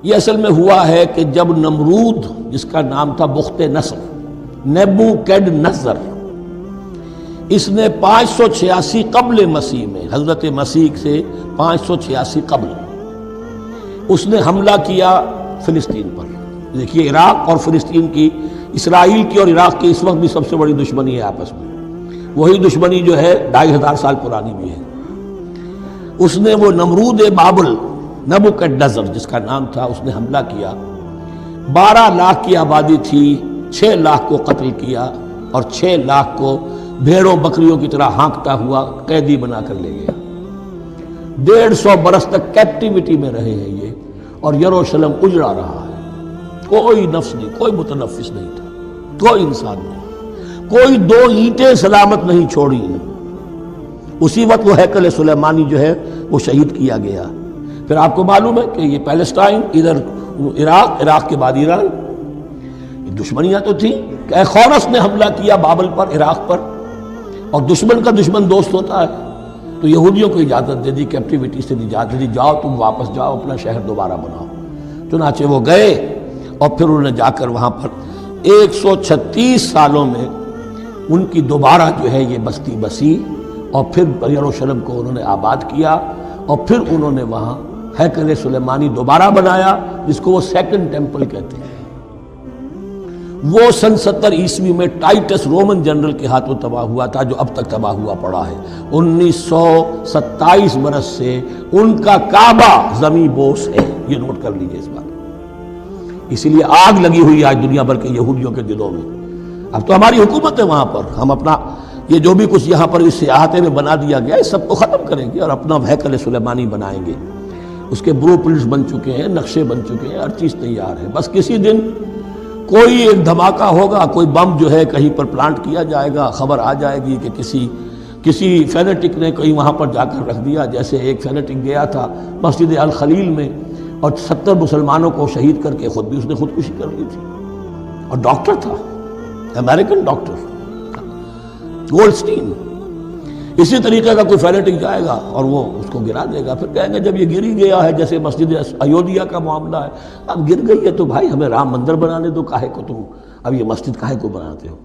یہ اصل میں ہوا ہے کہ جب نمرود، جس کا نام تھا بخت نصر، نیبوکیڈنیزر، اس نے 586 قبل مسیح میں، حضرت مسیح سے 586 قبل، اس نے حملہ کیا فلسطین پر۔ دیکھیے عراق اور فلسطین کی، اسرائیل کی اور عراق کی اس وقت بھی سب سے بڑی دشمنی ہے آپس میں، وہی دشمنی جو ہے 2500 سال پرانی بھی ہے۔ اس نے وہ نمرود بابل، نیبوکیڈنیزر جس کا نام تھا، اس نے حملہ کیا۔ 12 لاکھ کی آبادی تھی، 6 لاکھ کو قتل کیا اور 6 لاکھ کو بھیڑوں بکریوں کی طرح ہانکتا ہوا قیدی بنا کر لے گیا۔ 150 برس تک کیپٹیوٹی میں رہے ہیں یہ، اور یروشلم اجڑا رہا ہے۔ کوئی نفس نہیں، کوئی متنفس نہیں تھا، کوئی انسان نہیں، کوئی 2 اینٹیں سلامت نہیں چھوڑی۔ اسی وقت وہ ہیکل سلیمانی جو ہے وہ شہید کیا گیا۔ پھر آپ کو معلوم ہے کہ یہ پیلسٹائن، ادھر عراق، عراق کے بعد ایران، دشمنیاں تو تھیں کہ خورس نے حملہ کیا بابل پر، عراق پر، اور دشمن کا دشمن دوست ہوتا ہے، تو یہودیوں کو اجازت دے دی، کیپٹیوٹی سے اجازت دے دی، جاؤ تم واپس جاؤ، اپنا شہر دوبارہ بناؤ۔ چنانچہ وہ گئے، اور پھر انہوں نے جا کر وہاں پر 136 سالوں میں ان کی دوبارہ جو ہے یہ بستی بسی، اور پھر یروشلم کو انہوں نے آباد کیا، اور پھر انہوں نے وہاں ہیکل سلیمانی دوبارہ بنایا، جس کو وہ سیکنڈ ٹیمپل کہتے ہیں۔ وہ سن 70 عیسوی میں ٹائٹس رومن جنرل کے ہاتھوں تباہ ہوا تھا، جو اب تک تباہ ہوا پڑا ہے۔ 1927 برس سے ان کا کعبہ زمیں بوس ہے، یہ نوٹ کر لیجئے اس بات۔ اسی لیے آگ لگی ہوئی آج دنیا بھر کے یہودیوں کے دلوں میں۔ اب تو ہماری حکومت ہے وہاں پر، ہم اپنا یہ جو بھی کچھ یہاں پر اس احاطے میں بنا دیا گیا ہے، اس سب کو ختم کریں گے اور اپنا ہیکل سلیمانی بنائیں گے۔ اس کے بلو پرنٹس بن چکے ہیں، نقشے بن چکے ہیں، ہر چیز تیار ہے۔ بس کسی دن کوئی ایک دھماکہ ہوگا، کوئی بم جو ہے کہیں پر پلانٹ کیا جائے گا، خبر آ جائے گی کہ کسی فینیٹک نے کہیں وہاں پر جا کر رکھ دیا، جیسے ایک فینیٹک گیا تھا مسجد الخلیل میں اور 70 مسلمانوں کو شہید کر کے خود بھی اس نے خودکشی کر لی تھی، اور ڈاکٹر تھا، امریکن ڈاکٹر گولڈسٹین۔ اسی طریقے کا کوئی فینیٹک جائے گا اور وہ اس کو گرا دے گا، پھر کہیں گے جب یہ گر ہی گیا ہے، جیسے مسجد ایودھیا کا معاملہ ہے، اب گر گئی ہے تو بھائی ہمیں رام مندر بنانے دو، کاہے کو تم اب یہ مسجد کاہے کو بناتے ہو؟